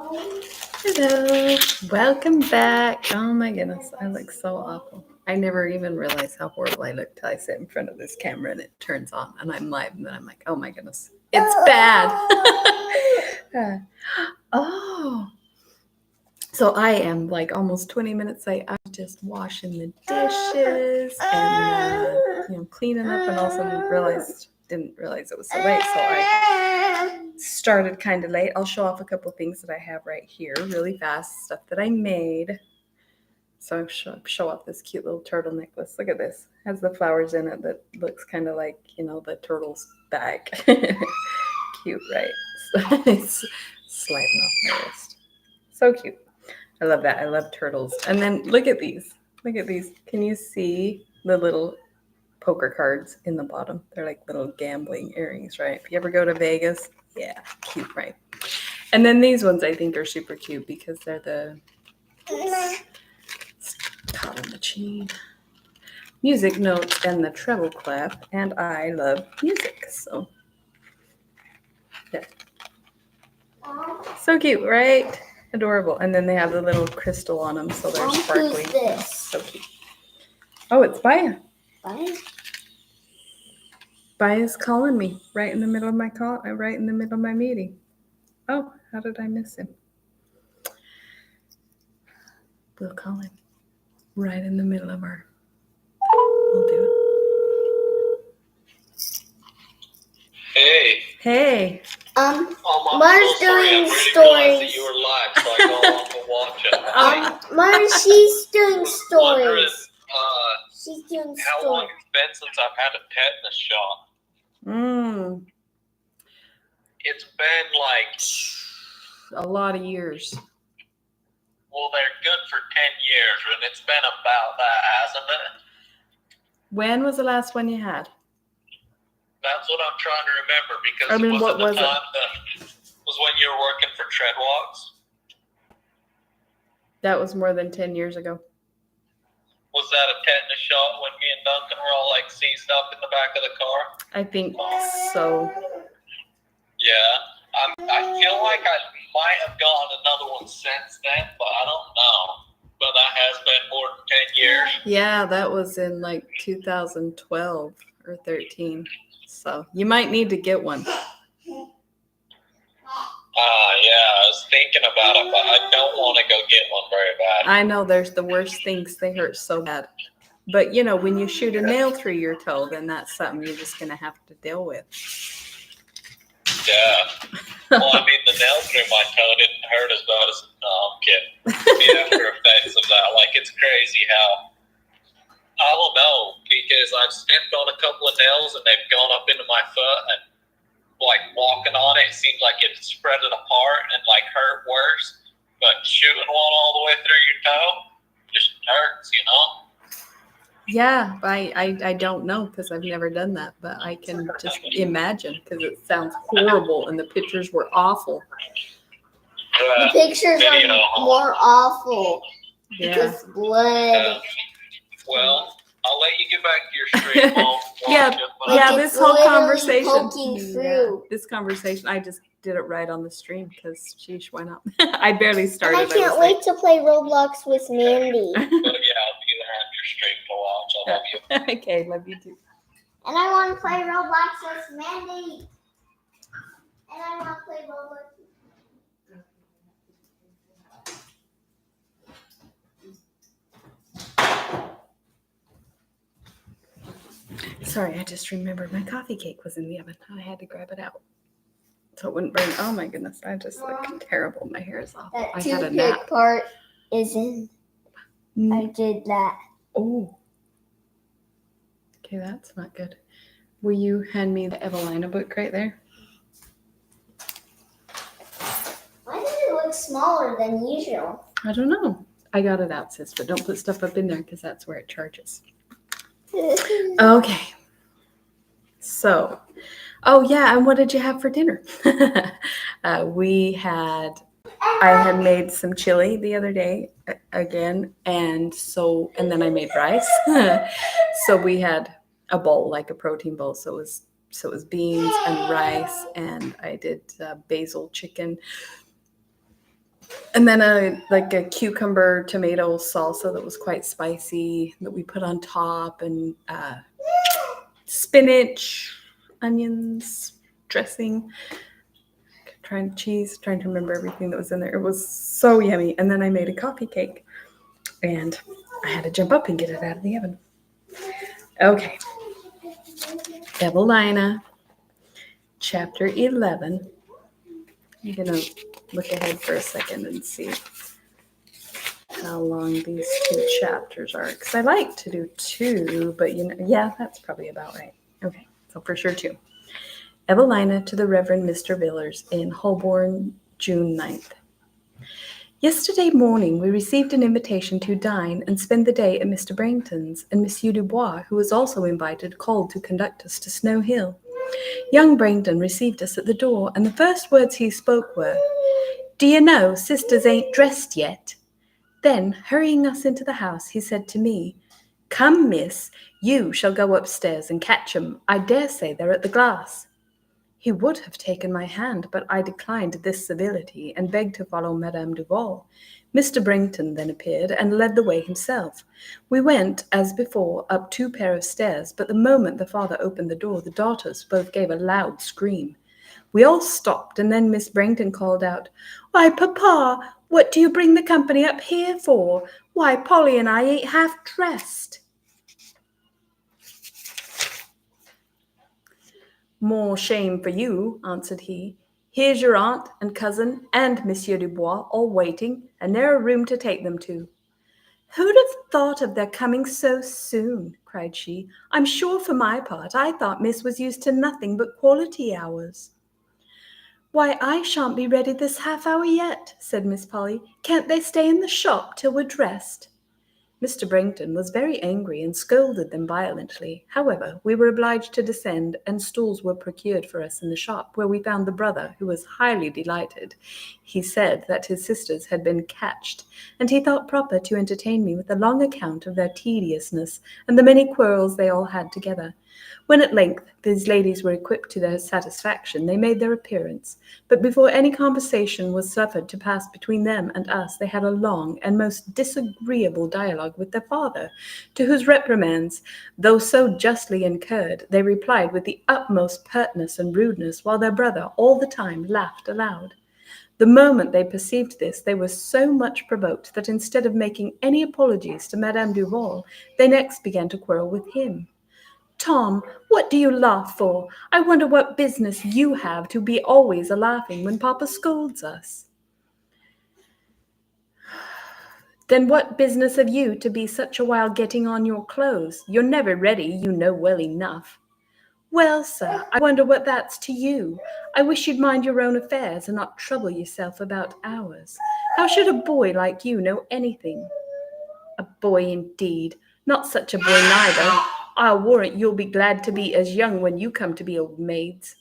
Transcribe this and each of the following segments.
Hello, welcome back. Oh my goodness, I look so awful. I never even realized how horrible I look till I sit in front of this camera and it turns on and I'm live and then I'm like, oh my goodness, it's bad. Oh, so I am like almost 20 minutes late. I'm just washing the dishes and cleaning up, and also didn't realize it was so late, so I started kind of late. I'll show off a couple things that I have right here really fast, stuff that I made. So I'll show off this cute little turtle necklace. Look at this. It has the flowers in it that looks kind of like, the turtle's back. Cute, right? So it's sliding off my wrist. So cute. I love that. I love turtles. And then look at these. Look at these. Can you see the little poker cards in the bottom? They're like little gambling earrings, right? If you ever go to Vegas, yeah, cute, right? And then these ones I think are super cute because they're the caught in the chain music notes and the treble clef, and I love music, so yeah. So cute, right? Adorable. And then they have the little crystal on them, so they're sparkly. Who's this? So cute. Oh, it's Baya. Baya? Baya's calling me right in the middle of my call, right in the middle of my meeting. Oh, how did I miss him? We'll call him right in the middle of our. We'll do it. Hey. Mars doing stories. You were live, so I go on to watch it. Mars, she's doing stories. She's doing How long it's been since I've had a tetanus shot? It's been like a lot of years. Well, they're good for 10 years, and it's been about that, hasn't it? When was the last one you had? That's what I'm trying to remember, because what was it? That was when you were working for Treadwalks. That was more than 10 years ago. Was that a tetanus shot when me and Duncan were all like seized up in the back of the car? I think so. Yeah. I feel like I might have gotten another one since then, but I don't know. But that has been more than 10 years. Yeah, that was in like 2012 or 13. So you might need to get one. Yeah, I was thinking about it, but I don't want to go get one very bad. I know there's the worst things. They hurt so bad. But, when you shoot a nail through your toe, then that's something you're just going to have to deal with. Yeah. Well, I mean, the nail through my toe didn't hurt as bad as... No, I'm kidding. The after effects of that. Like, it's crazy how... I don't know, because I've stepped on a couple of nails and they've gone up into my foot, and like walking on it seems like it spread it apart and like hurt worse. But shooting one all the way through your toe just hurts, Yeah, I don't know because I've never done that, but I can just imagine because it sounds horrible and the pictures were awful. The pictures are more awful because blood. Well, I'll let you get back to your stream. This whole conversation. Poking through. This conversation, I just did it right on the stream because sheesh, why not? I barely started. And I can't wait to play Roblox with Mandy. But yeah, I'll be there on your stream to watch. I love you. Okay, love you too. And I want to play Roblox with Mandy. And I want to play Roblox. Sorry, I just remembered my coffee cake was in the oven. I had to grab it out so it wouldn't burn. Oh my goodness, I just look terrible. My hair is off. That I had a toothpick nap. part is in. I did that. Oh. Okay, that's not good. Will you hand me the Evelina book right there? Why does it look smaller than usual? I don't know. I got it out, sis, but don't put stuff up in there because that's where it charges. Okay. So, and what did you have for dinner? I had made some chili the other day again, and then I made rice. So we had a bowl, like a protein bowl. So it was beans and rice, and I did basil chicken And then a cucumber tomato salsa that was quite spicy that we put on top, and spinach, onions, dressing, trying to remember everything that was in there. It was so yummy. And then I made a coffee cake, and I had to jump up and get it out of the oven. Okay. Evelina, chapter 11. I'm going to look ahead for a second and see how long these 2 chapters are. Because I like to do 2, but yeah, that's probably about right. Okay, so for sure 2. Evelina to the Reverend Mr. Villers in Holborn, June 9th. Yesterday morning we received an invitation to dine and spend the day at Mr. Brainton's, and Monsieur Dubois, who was also invited, called to conduct us to Snow Hill. Young Brainton received us at the door, and the first words he spoke were, "Do you know, sisters ain't dressed yet?" Then, hurrying us into the house, he said to me, "Come, miss, you shall go upstairs and catch 'em. I dare say they're at the glass." He would have taken my hand, but I declined this civility and begged to follow Madame Duval. Mr. Brainton then appeared and led the way himself. We went, as before, up 2 pair of stairs, but the moment the father opened the door, the daughters both gave a loud scream. We all stopped, and then Miss Brainton called out, "Why, Papa, what do you bring the company up here for? Why, Polly and I ain't half dressed." "More shame for you," answered he. "Here's your aunt and cousin and Monsieur Dubois all waiting, and ne'er a room to take them to." "Who'd have thought of their coming so soon?" cried she. "I'm sure for my part I thought Miss was used to nothing but quality hours." "Why, I shan't be ready this half hour yet," said Miss Polly. "Can't they stay in the shop till we're dressed?" Mr. Brainton was very angry and scolded them violently. However, we were obliged to descend, and stools were procured for us in the shop, where we found the brother, who was highly delighted. He said that his sisters had been catched, and he thought proper to entertain me with a long account of their tediousness and the many quarrels they all had together. When at length these ladies were equipped to their satisfaction, they made their appearance, but before any conversation was suffered to pass between them and us, they had a long and most disagreeable dialogue with their father, to whose reprimands, though so justly incurred, they replied with the utmost pertness and rudeness, while their brother all the time laughed aloud. The moment they perceived this, they were so much provoked that instead of making any apologies to Madame Duval, they next began to quarrel with him. "Tom, what do you laugh for? I wonder what business you have to be always a-laughing when Papa scolds us." "Then what business have you to be such a while getting on your clothes? You're never ready, you know well enough." "Well, sir, I wonder what that's to you. I wish you'd mind your own affairs and not trouble yourself about ours. How should a boy like you know anything?" "A boy indeed! Not such a boy neither. I'll warrant you'll be glad to be as young when you come to be old maids."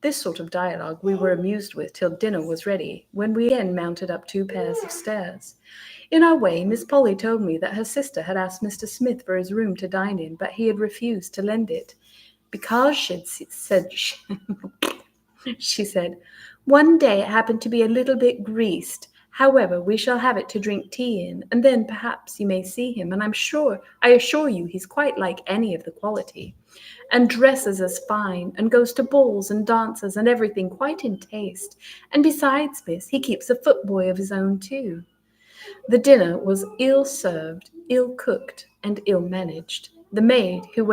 This sort of dialogue we were amused with till dinner was ready, when we again mounted up 2 pairs of stairs. In our way, Miss Polly told me that her sister had asked Mr. Smith for his room to dine in, but he had refused to lend it, because she said, "One day it happened to be a little bit greased. However, we shall have it to drink tea in, and then perhaps you may see him, and I assure you he's quite like any of the quality, and dresses as fine, and goes to balls and dances and everything quite in taste. And besides, miss, he keeps a footboy of his own too." The dinner was ill served, ill cooked, and ill managed. The maid who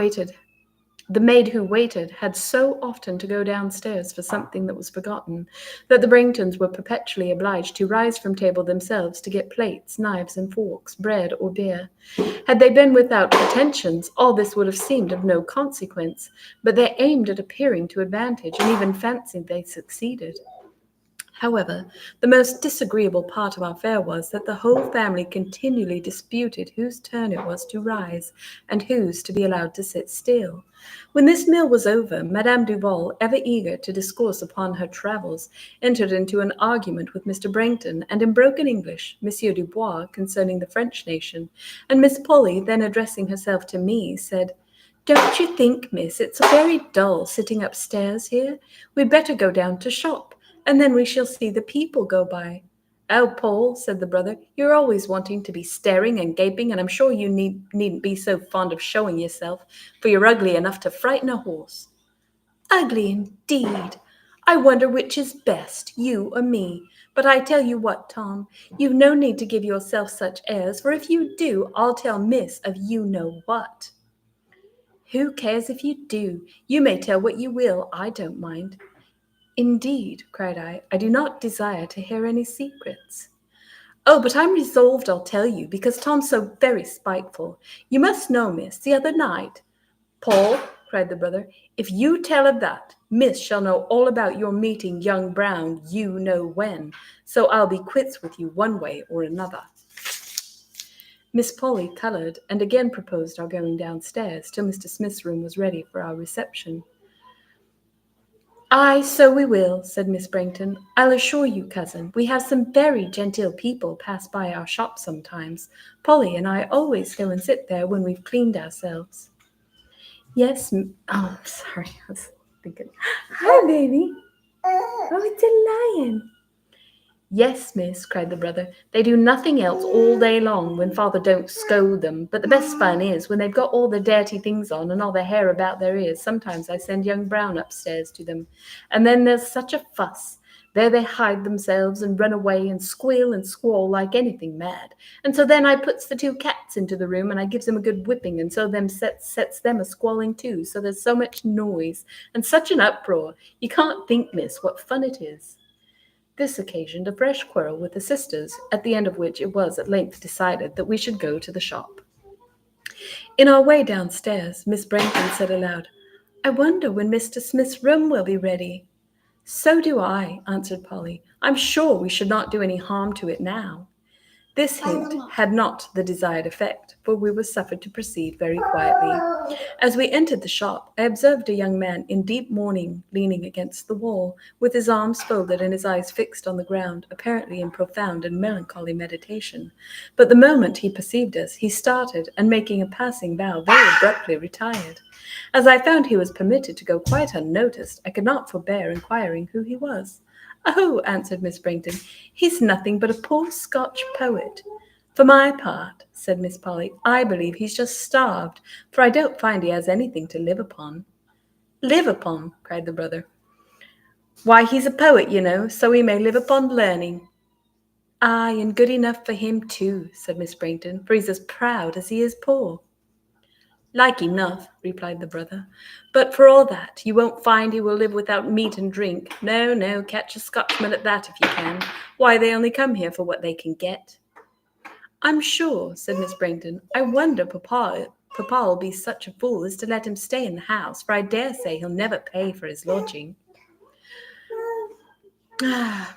waited had so often to go downstairs for something that was forgotten, that the Braintons were perpetually obliged to rise from table themselves to get plates, knives and forks, bread or beer. Had they been without pretensions, all this would have seemed of no consequence, but they aimed at appearing to advantage, and even fancied they succeeded. However, the most disagreeable part of our fare was that the whole family continually disputed whose turn it was to rise, and whose to be allowed to sit still. When this meal was over, Madame Duval, ever eager to discourse upon her travels, entered into an argument with Mr. Brainton, and in broken English, Monsieur Dubois, concerning the French nation, and Miss Polly, then addressing herself to me, said, "Don't you think, miss, it's very dull sitting upstairs here? We'd better go down to shop, and then we shall see the people go by." "Oh, Paul," said the brother, "you're always wanting to be staring and gaping, and I'm sure you needn't be so fond of showing yourself, for you're ugly enough to frighten a horse." "Ugly indeed! I wonder which is best, you or me. But I tell you what, Tom, you've no need to give yourself such airs, for if you do, I'll tell Miss of you-know-what." "Who cares if you do? You may tell what you will, I don't mind." "Indeed," cried I do not desire to hear any secrets." "Oh, but I'm resolved I'll tell you, because Tom's so very spiteful. You must know, miss, the other night—" "Paul," cried the brother, "if you tell of that, Miss shall know all about your meeting young Brown you know when, so I'll be quits with you one way or another." Miss Polly coloured, and again proposed our going downstairs till Mr. Smith's room was ready for our reception. "Ay, so we will," said Miss Brangton. "I'll assure you, cousin, we have some very genteel people pass by our shop sometimes. Polly and I always go and sit there when we've cleaned ourselves." "Yes, oh, sorry, I was thinking. Hi, baby. Oh, it's a lion." "Yes, miss," cried the brother. "They do nothing else all day long when father don't scold them. But the best fun is when they've got all the dirty things on and all their hair about their ears. Sometimes I send young Brown upstairs to them, and then there's such a fuss. There they hide themselves and run away and squeal and squall like anything mad. And so then I puts the two cats into the room and I gives them a good whipping, and so them sets them a squalling too. So there's so much noise and such an uproar. You can't think, miss, what fun it is." This occasioned a fresh quarrel with the sisters, at the end of which it was at length decided that we should go to the shop. In our way downstairs, Miss Brangton said aloud, "I wonder when Mr. Smith's room will be ready." "So do I," answered Polly. "I'm sure we should not do any harm to it now." This hint had not the desired effect, for we were suffered to proceed very quietly. As we entered the shop, I observed a young man in deep mourning leaning against the wall, with his arms folded and his eyes fixed on the ground, apparently in profound and melancholy meditation. But the moment he perceived us, he started, and making a passing bow, very abruptly retired. As I found he was permitted to go quite unnoticed, I could not forbear inquiring who he was. "Oh," answered Miss Brangton, "he's nothing but a poor Scotch poet." "For my part," said Miss Polly, "I believe he's just starved, for I don't find he has anything to live upon." "Live upon?" cried the brother. "Why, he's a poet, you know, so he may live upon learning." "Ay, and good enough for him too," said Miss Brangton, "for he's as proud as he is poor." "Like enough," replied the brother, "but for all that, you won't find he will live without meat and drink. No, no, catch a Scotchman at that if you can. Why, they only come here for what they can get." "I'm sure," said Miss Brangton, "I wonder Papa'll be such a fool as to let him stay in the house, for I dare say he'll never pay for his lodging." I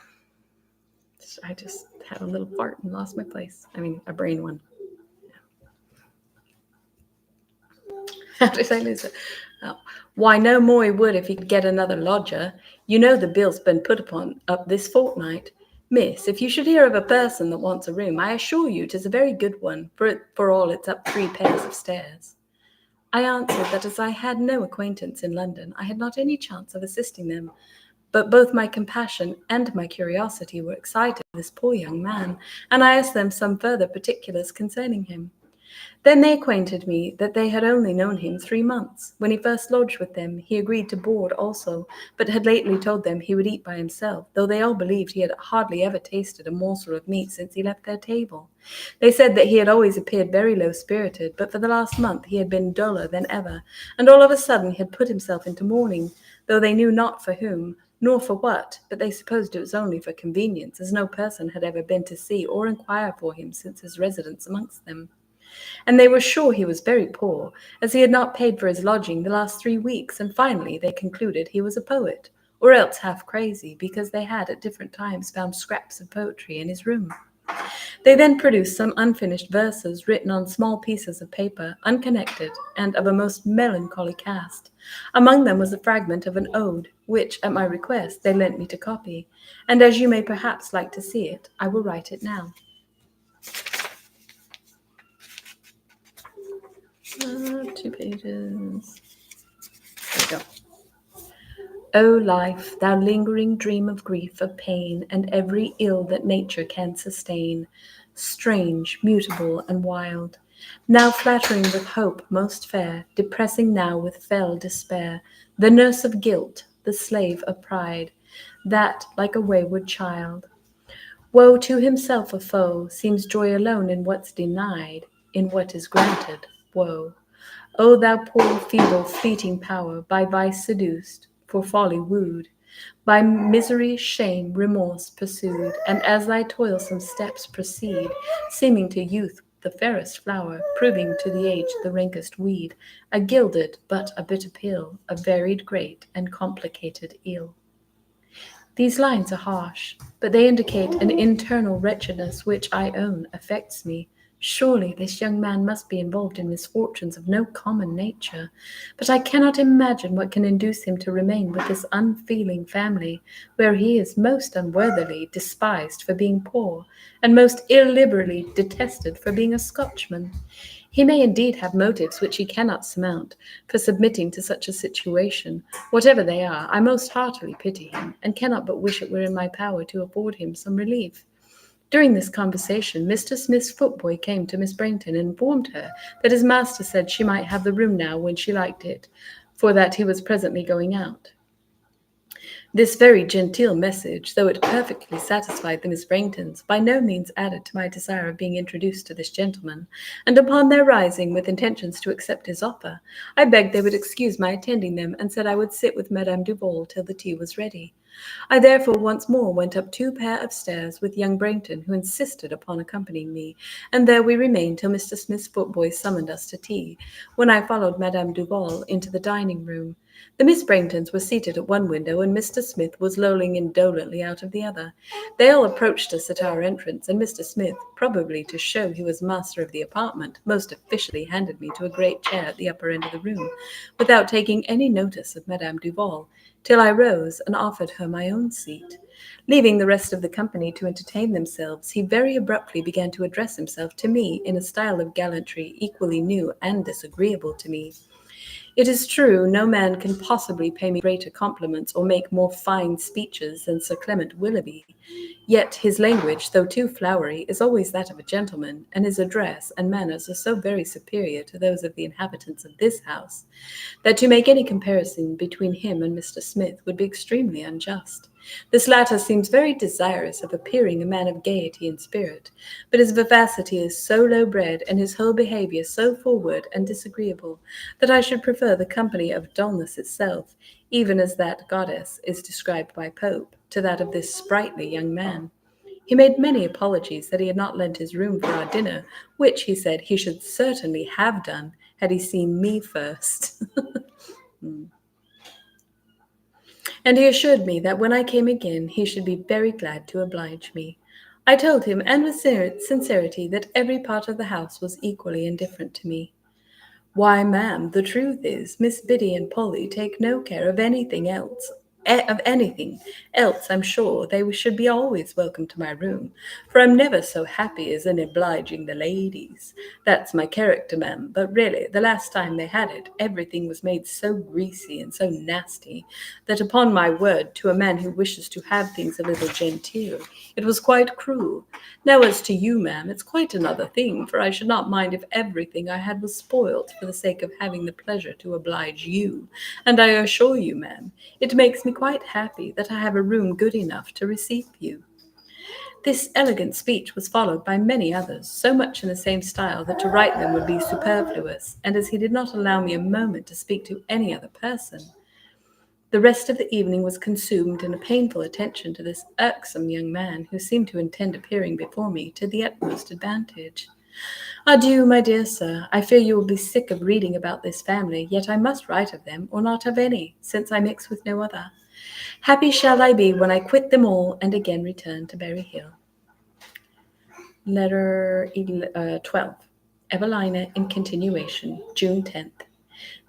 just had a little fart and lost my place. I mean, a brain one. How did I lose it? Oh. "Why, no more he would if he could get another lodger. You know the bill's been put up this fortnight. Miss, if you should hear of a person that wants a room, I assure you 'tis a very good one, for all it's up 3 pairs of stairs." I answered that as I had no acquaintance in London, I had not any chance of assisting them, but both my compassion and my curiosity were excited by this poor young man, and I asked them some further particulars concerning him. Then they acquainted me that they had only known him 3 months. When he first lodged with them, he agreed to board also, but had lately told them he would eat by himself, though they all believed he had hardly ever tasted a morsel of meat since he left their table. They said that he had always appeared very low-spirited, but for the last month he had been duller than ever, and all of a sudden he had put himself into mourning, though they knew not for whom, nor for what, but they supposed it was only for convenience, as no person had ever been to see or inquire for him since his residence amongst them. And they were sure he was very poor, as he had not paid for his lodging the last 3 weeks, and finally they concluded he was a poet, or else half crazy, because they had at different times found scraps of poetry in his room. They then produced some unfinished verses written on small pieces of paper, unconnected, and of a most melancholy cast. Among them was a fragment of an ode, which, at my request, they lent me to copy, and as you may perhaps like to see it, I will write it now. 2 pages. There we go. O life, thou lingering dream of grief, of pain, and every ill that nature can sustain, strange, mutable, and wild, now flattering with hope most fair, depressing now with fell despair, the nurse of guilt, the slave of pride, that, like a wayward child, woe to himself a foe, seems joy alone in what's denied, in what is granted, woe. O thou poor, feeble, fleeting power, by vice seduced, for folly wooed, by misery, shame, remorse pursued, and as thy toilsome steps proceed, seeming to youth the fairest flower, proving to the age the rankest weed, a gilded but a bitter pill, a varied great and complicated ill. These lines are harsh, but they indicate an internal wretchedness which, I own, affects me. Surely this young man must be involved in misfortunes of no common nature, but I cannot imagine what can induce him to remain with this unfeeling family, where he is most unworthily despised for being poor, and most illiberally detested for being a Scotchman. He may indeed have motives which he cannot surmount for submitting to such a situation. Whatever they are, I most heartily pity him, and cannot but wish it were in my power to afford him some relief. During this conversation, Mr. Smith's footboy came to Miss Brainton and informed her that his master said she might have the room now when she liked it, for that he was presently going out. This very genteel message, though it perfectly satisfied the Miss Braintons, by no means added to my desire of being introduced to this gentleman, and upon their rising with intentions to accept his offer, I begged they would excuse my attending them, and said I would sit with Madame Duval till the tea was ready. I therefore once more went up 2 pair of stairs with young Brainton, who insisted upon accompanying me, and there we remained till Mr. Smith's footboy summoned us to tea, when I followed Madame Duval into the dining-room. The Miss Braintons were seated at one window, and Mr. Smith was lolling indolently out of the other. They all approached us at our entrance, and Mr. Smith, probably to show he was master of the apartment, most officially handed me to a great chair at the upper end of the room, without taking any notice of Madame Duval, till I rose and offered her my own seat. Leaving the rest of the company to entertain themselves, he very abruptly began to address himself to me in a style of gallantry equally new and disagreeable to me. It is true, no man can possibly pay me greater compliments or make more fine speeches than Sir Clement Willoughby. Yet his language, though too flowery, is always that of a gentleman, and his address and manners are so very superior to those of the inhabitants of this house, that to make any comparison between him and Mr. Smith would be extremely unjust. This latter seems very desirous of appearing a man of gaiety and spirit, but his vivacity is so low-bred, and his whole behaviour so forward and disagreeable, that I should prefer the company of dullness itself, even as that goddess is described by Pope, to that of this sprightly young man. He made many apologies that he had not lent his room for our dinner, which, he said, he should certainly have done had he seen me first. And he assured me that when I came again he should be very glad to oblige me. I told him, and with sincerity, that every part of the house was equally indifferent to me. Why, ma'am, the truth is, Miss Biddy and Polly take no care of anything else. I'm sure they should be always welcome to my room, for I'm never so happy as in obliging the ladies. That's my character, ma'am, but really, the last time they had it, everything was made so greasy and so nasty, that upon my word, to a man who wishes to have things a little genteel, it was quite cruel. Now as to you, ma'am, it's quite another thing, for I should not mind if everything I had was spoilt for the sake of having the pleasure to oblige you, and I assure you, ma'am, it makes me quite happy that I have a room good enough to receive you. This elegant speech was followed by many others, so much in the same style that to write them would be superfluous, and as he did not allow me a moment to speak to any other person, the rest of the evening was consumed in a painful attention to this irksome young man, who seemed to intend appearing before me to the utmost advantage. Adieu, my dear sir. I fear you will be sick of reading about this family, yet I must write of them, or not of any, since I mix with no other. Happy shall I be when I quit them all and again return to Berry Hill. Letter 12. Evelina in continuation, June 10th.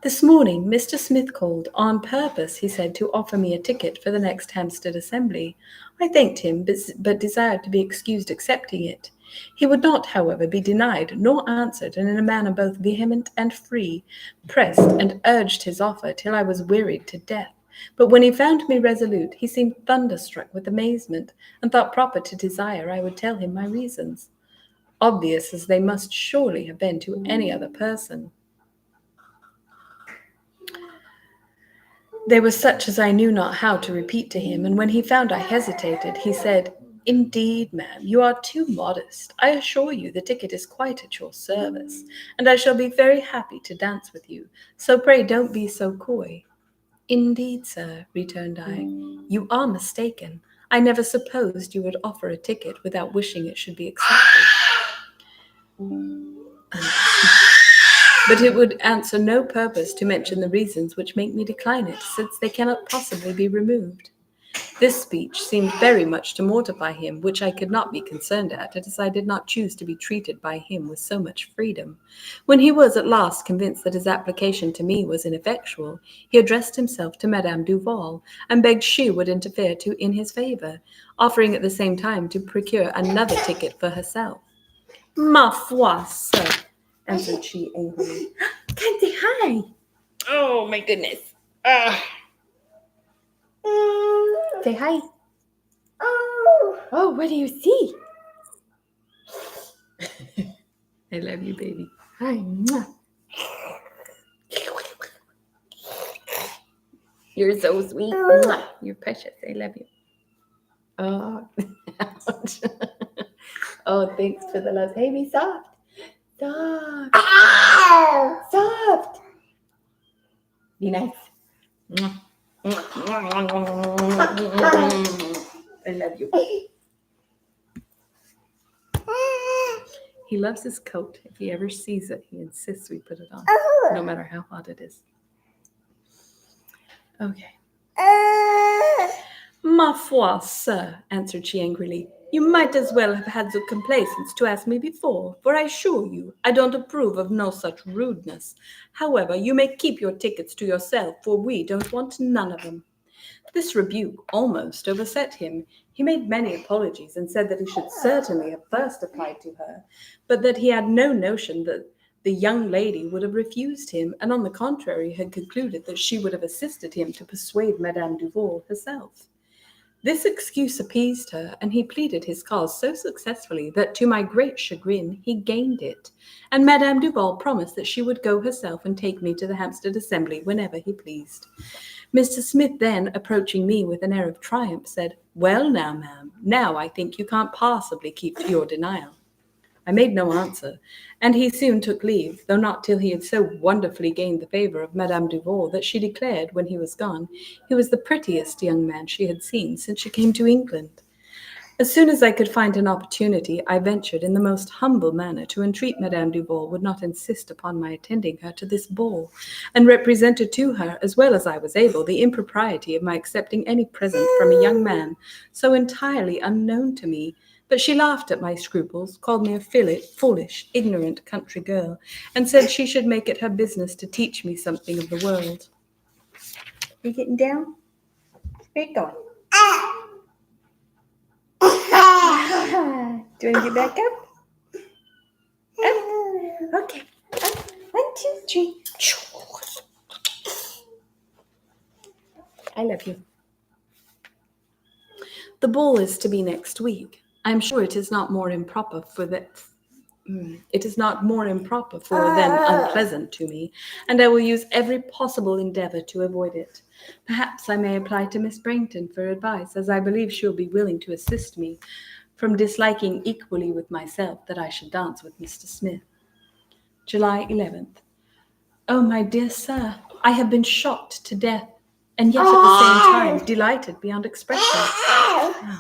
This morning Mr. Smith called, on purpose, he said, to offer me a ticket for the next Hampstead Assembly. I thanked him, but desired to be excused accepting it. He would not, however, be denied, nor answered, and in a manner both vehement and free, pressed and urged his offer till I was wearied to death. But when he found me resolute, he seemed thunderstruck with amazement, and thought proper to desire I would tell him my reasons, obvious as they must surely have been to any other person. They were such as I knew not how to repeat to him, and when he found I hesitated, he said, "Indeed, ma'am, you are too modest. I assure you the ticket is quite at your service, and I shall be very happy to dance with you, so pray don't be so coy." "Indeed, sir," returned I, "you are mistaken. I never supposed you would offer a ticket without wishing it should be accepted. But it would answer no purpose to mention the reasons which make me decline it, since they cannot possibly be removed." This speech seemed very much to mortify him, which I could not be concerned at, as I did not choose to be treated by him with so much freedom. When he was at last convinced that his application to me was ineffectual, he addressed himself to Madame Duval, and begged she would interfere in his favour, offering at the same time to procure another ticket for herself. "Ma foi, sir," answered she angrily. "Can't say hi." "Oh, my goodness. Say hi. Oh, what do you see?" I love you, baby. Hi. Mwah. You're so sweet. Mwah. You're precious. I love you. Oh, ouch. Oh, thanks for the love. Hey, be soft. Soft. Soft. Be nice. Mwah. I love you. He loves his coat. If he ever sees it, he insists we put it on, no matter how hot it is. Okay. "Ma foi, sir," answered she angrily, "you might as well have had the complaisance to ask me before, for I assure you I don't approve of no such rudeness. However, you may keep your tickets to yourself, for we don't want none of them." This rebuke almost overset him. He made many apologies, and said that he should certainly have first applied to her, but that he had no notion that the young lady would have refused him, and on the contrary had concluded that she would have assisted him to persuade Madame Duval herself. This excuse appeased her, and he pleaded his cause so successfully that, to my great chagrin, he gained it, and Madame Duval promised that she would go herself and take me to the Hampstead Assembly whenever he pleased. Mr. Smith then, approaching me with an air of triumph, said, "Well now, ma'am, now I think you can't possibly keep to your denial." I made no answer, and he soon took leave, though not till he had so wonderfully gained the favour of Madame Duval that she declared, when he was gone, he was the prettiest young man she had seen since she came to England. As soon as I could find an opportunity, I ventured in the most humble manner to entreat Madame Duval would not insist upon my attending her to this ball, and represented to her, as well as I was able, the impropriety of my accepting any present from a young man so entirely unknown to me. But she laughed at my scruples, called me a foolish, ignorant country girl, and said she should make it her business to teach me something of the world. Are you getting down? Where are you going? Do you want to get back up? Up. Okay. Up. 1, 2, 3. I love you. The ball is to be next week. I am sure it is not more improper for than unpleasant to me, and I will use every possible endeavour to avoid it. Perhaps I may apply to Miss Brainton for advice, as I believe she will be willing to assist me, from disliking equally with myself that I should dance with Mr. Smith. July 11th. Oh, my dear sir, I have been shocked to death, and yet at the same time delighted beyond expression. Oh.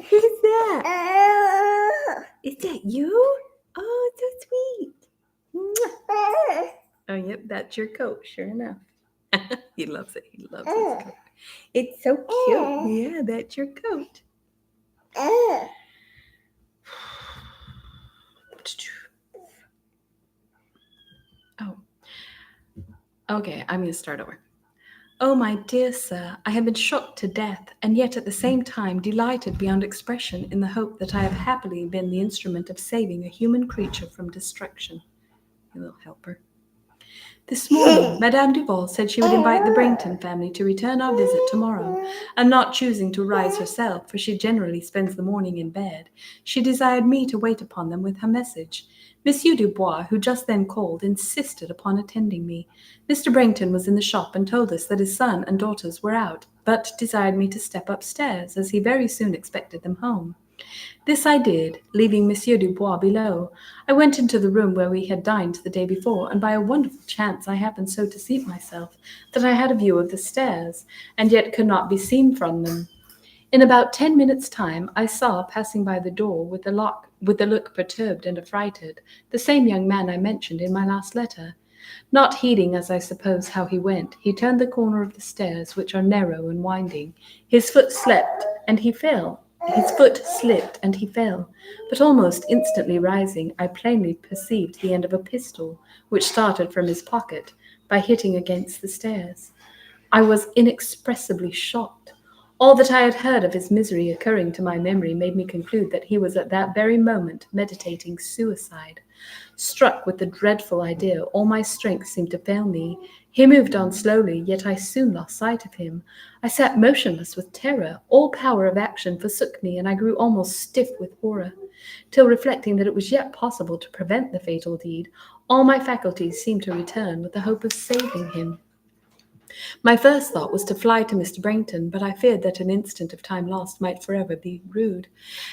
Who's that? Is that you? Oh, so sweet. Mwah. Oh, yep, that's your coat, sure enough. He loves it. He loves his coat. It's so cute. Yeah, that's your coat. Oh. Okay, I'm going to start over. Oh, my dear sir, I have been shocked to death, and yet at the same time delighted beyond expression in the hope that I have happily been the instrument of saving a human creature from destruction. You little helper. This morning, Madame Duval said she would invite the Brainton family to return our visit tomorrow, and not choosing to rise herself, for she generally spends the morning in bed, she desired me to wait upon them with her message. Monsieur Dubois, who just then called, insisted upon attending me. Mr. Brainton was in the shop and told us that his son and daughters were out, but desired me to step upstairs, as he very soon expected them home. This I did, leaving Monsieur Dubois below. I went into the room where we had dined the day before, and by a wonderful chance I happened so to seat myself that I had a view of the stairs, and yet could not be seen from them. In about 10 minutes' time, I saw, passing by the door with a look perturbed and affrighted, the same young man I mentioned in my last letter. Not heeding, as I suppose, how he went, he turned the corner of the stairs, which are narrow and winding. His foot slipped, and he fell. But almost instantly rising, I plainly perceived the end of a pistol, which started from his pocket, by hitting against the stairs. I was inexpressibly shocked. All that I had heard of his misery occurring to my memory made me conclude that he was at that very moment meditating suicide. Struck with the dreadful idea, all my strength seemed to fail me. He moved on slowly, yet I soon lost sight of him. I sat motionless with terror. All power of action forsook me, and I grew almost stiff with horror, till reflecting that it was yet possible to prevent the fatal deed, all my faculties seemed to return with the hope of saving him. My first thought was to fly to Mr. Brainton, but I feared that an instant of time lost might forever be rued,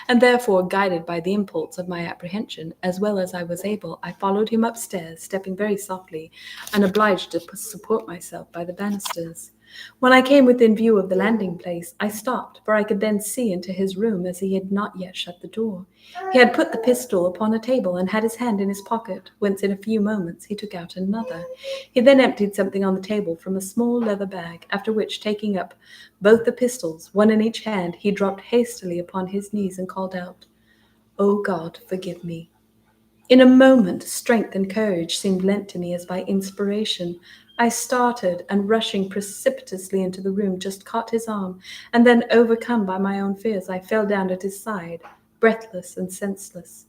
and therefore, guided by the impulse of my apprehension, as well as I was able, I followed him upstairs, stepping very softly, and obliged to support myself by the banisters. When I came within view of the landing place, I stopped, for I could then see into his room, as he had not yet shut the door. He had put the pistol upon a table, and had his hand in his pocket, whence in a few moments he took out another. He then emptied something on the table from a small leather bag, after which, taking up both the pistols, one in each hand, he dropped hastily upon his knees and called out, "O God, forgive me." In a moment, strength and courage seemed lent to me as by inspiration. I started, and rushing precipitously into the room, just caught his arm, and then, overcome by my own fears, I fell down at his side, breathless and senseless.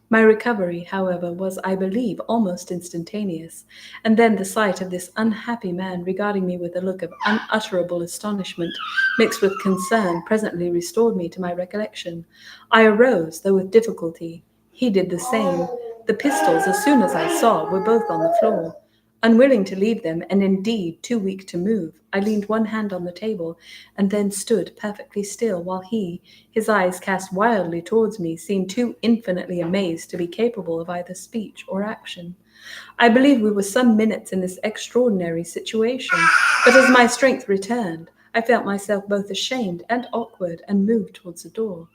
My recovery, however, was, I believe, almost instantaneous, and then the sight of this unhappy man regarding me with a look of unutterable astonishment, mixed with concern, presently restored me to my recollection. I arose, though with difficulty. He did the same. The pistols, as soon as I saw, were both on the floor. Unwilling to leave them, and indeed too weak to move, I leaned one hand on the table, and then stood perfectly still, while he, his eyes cast wildly towards me, seemed too infinitely amazed to be capable of either speech or action. I believe we were some minutes in this extraordinary situation, but as my strength returned, I felt myself both ashamed and awkward, and moved towards the door.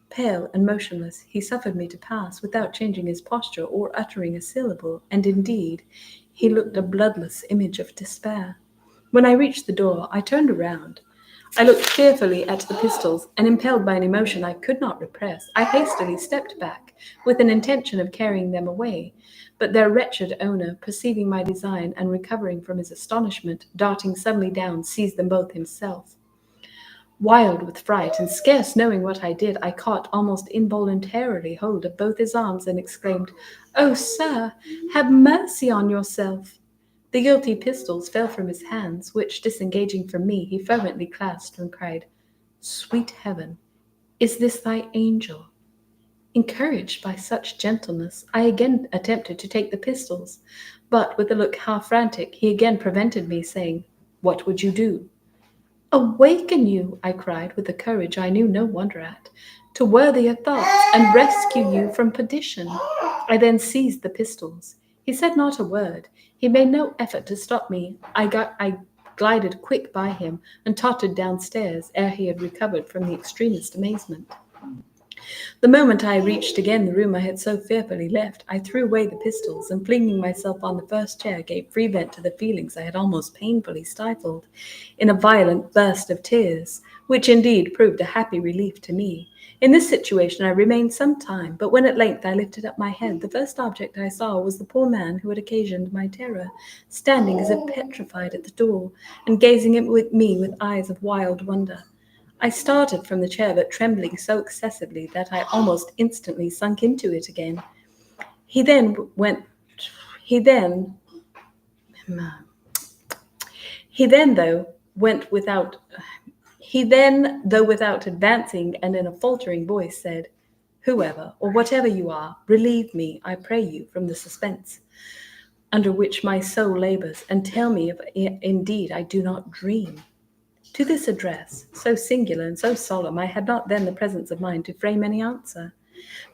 Pale and motionless, he suffered me to pass, without changing his posture or uttering a syllable, and indeed he looked a bloodless image of despair. When I reached the door, I turned around. I looked fearfully at the pistols, and impelled by an emotion I could not repress, I hastily stepped back, with an intention of carrying them away. But their wretched owner, perceiving my design, and recovering from his astonishment, darting suddenly down, seized them both himself. Wild with fright, and scarce knowing what I did, I caught almost involuntarily hold of both his arms, and exclaimed, "Oh, sir, have mercy on yourself!" The guilty pistols fell from his hands, which, disengaging from me, he fervently clasped, and cried, "Sweet heaven, is this thy angel?" Encouraged by such gentleness, I again attempted to take the pistols, but, with a look half frantic, he again prevented me, saying, "What would you do?" "Awaken you," I cried, with a courage I knew no wonder at, "to worthier thoughts, and rescue you from perdition." I then seized the pistols. He said not a word. He made no effort to stop me. I glided quick by him, and tottered downstairs, ere he had recovered from the extremest amazement. The moment I reached again the room I had so fearfully left, I threw away the pistols, and flinging myself on the first chair, gave free vent to the feelings I had almost painfully stifled, in a violent burst of tears, which indeed proved a happy relief to me. In this situation I remained some time, but when at length I lifted up my head, the first object I saw was the poor man who had occasioned my terror, standing as if petrified at the door, and gazing at me with eyes of wild wonder. I started from the chair, but trembling so excessively that I almost instantly sunk into it again. He then, though without advancing and in a faltering voice, said, "Whoever or whatever you are, relieve me, I pray you, from the suspense under which my soul labors, and tell me if indeed I do not dream." To this address, so singular and so solemn, I had not then the presence of mind to frame any answer.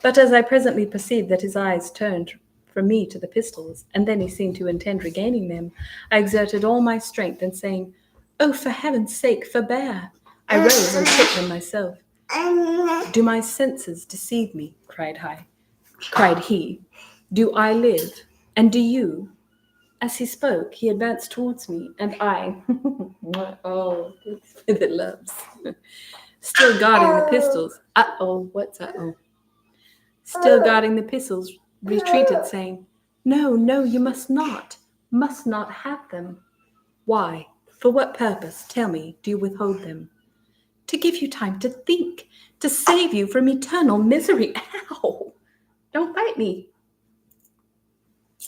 But as I presently perceived that his eyes turned from me to the pistols, and then he seemed to intend regaining them, I exerted all my strength, and saying, "Oh, for heaven's sake, forbear!" I rose and took them myself. "Do my senses deceive me?" cried he. "Do I live? And do you?" As he spoke, he advanced towards me, and I, oh, it's vivid loves, still guarding the pistols. What's uh-oh? Still guarding the pistols, retreated, saying, "No, no, you must not have them." "Why? For what purpose, tell me, do you withhold them?" "To give you time to think, to save you from eternal misery." Ow! Don't bite me.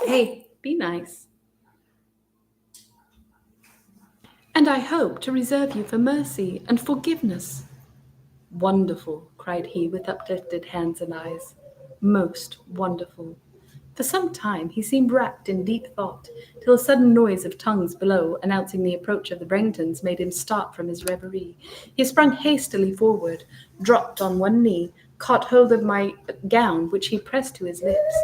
Hey, be nice. "And I hope to reserve you for mercy and forgiveness." "Wonderful," cried he with uplifted hands and eyes. "Most wonderful." For some time he seemed wrapped in deep thought, till a sudden noise of tongues below, announcing the approach of the Branghtons, made him start from his reverie. He sprung hastily forward, dropped on one knee, caught hold of my gown, which he pressed to his lips,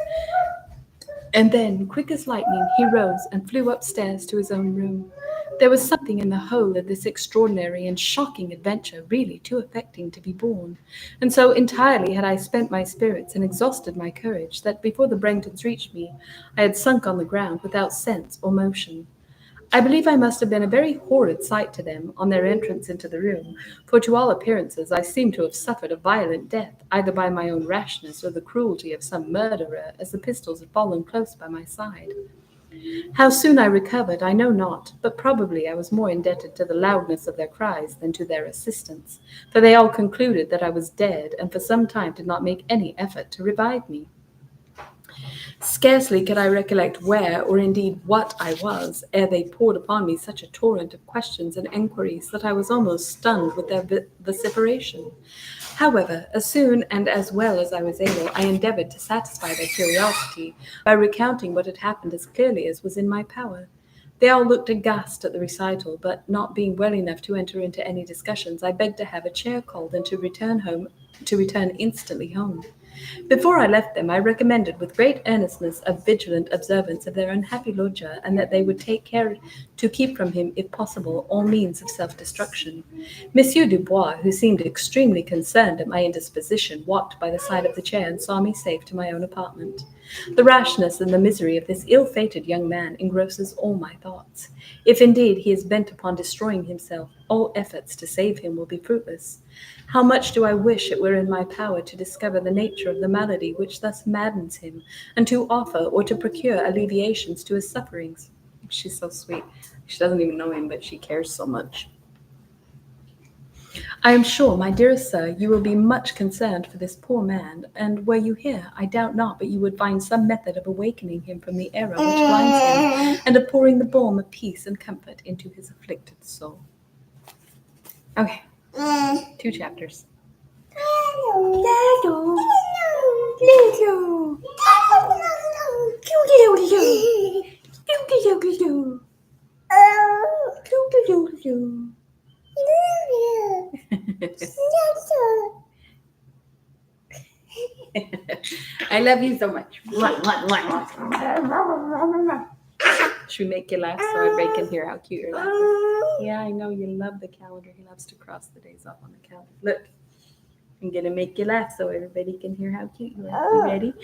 and then, quick as lightning, he rose and flew upstairs to his own room. There was something in the whole of this extraordinary and shocking adventure really too affecting to be borne, and so entirely had I spent my spirits and exhausted my courage that before the Branghtons reached me, I had sunk on the ground without sense or motion. I believe I must have been a very horrid sight to them on their entrance into the room, for to all appearances I seemed to have suffered a violent death, either by my own rashness or the cruelty of some murderer, as the pistols had fallen close by my side. How soon I recovered I know not, but probably I was more indebted to the loudness of their cries than to their assistance, for they all concluded that I was dead, and for some time did not make any effort to revive me. Scarcely could I recollect where, or indeed what I was, ere they poured upon me such a torrent of questions and enquiries that I was almost stunned with their vociferation. However, as soon and as well as I was able, I endeavored to satisfy their curiosity by recounting what had happened as clearly as was in my power. They all looked aghast at the recital, but not being well enough to enter into any discussions, I begged to have a chair called and to return instantly home. Before I left them, I recommended with great earnestness a vigilant observance of their unhappy lodger, and that they would take care to keep from him, if possible, all means of self-destruction. Monsieur Dubois, who seemed extremely concerned at my indisposition, walked by the side of the chair and saw me safe to my own apartment. The rashness and the misery of this ill-fated young man engrosses all my thoughts. If indeed he is bent upon destroying himself, all efforts to save him will be fruitless. How much do I wish it were in my power to discover the nature of the malady which thus maddens him, and to offer or to procure alleviations to his sufferings. She's so sweet. She doesn't even know him, but she cares so much. I am sure, my dearest sir, you will be much concerned for this poor man, and were you here, I doubt not but you would find some method of awakening him from the error which blinds him, and of pouring the balm of peace and comfort into his afflicted soul. Okay, 2 chapters. I love you so much. Should we make you laugh so everybody can hear how cute you're laughing? Yeah, I know you love the calendar. He loves to cross the days off on the calendar. Look, I'm going to make you laugh so everybody can hear how cute you are. You ready?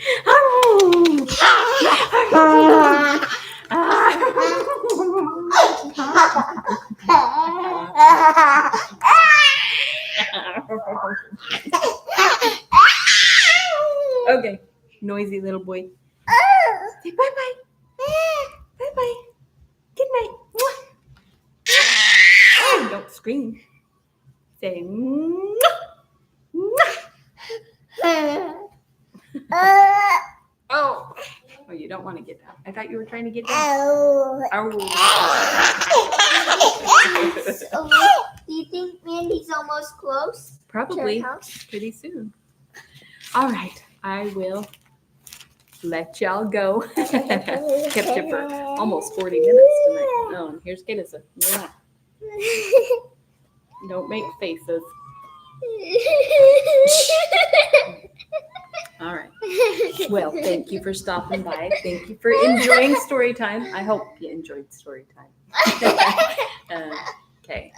noisy little boy. Say bye-bye. Bye-bye. Good night. Oh, don't scream. Say mwah. Oh. Oh, you don't want to get down. I thought you were trying to get down. Oh. So, do you think Mandy's almost close to Probably her house? pretty soon. All right. I will let y'all go. Kept you for almost 40 minutes tonight. Oh, and here's Gatorsa. Yeah. Don't make faces. All right. Well, thank you for stopping by. Thank you for enjoying story time. I hope you enjoyed story time. Okay.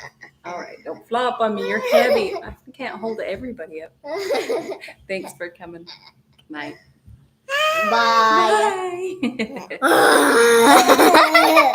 All right. Don't flop on me. You're heavy. I can't hold everybody up. Thanks for coming. Night. Bye. Bye.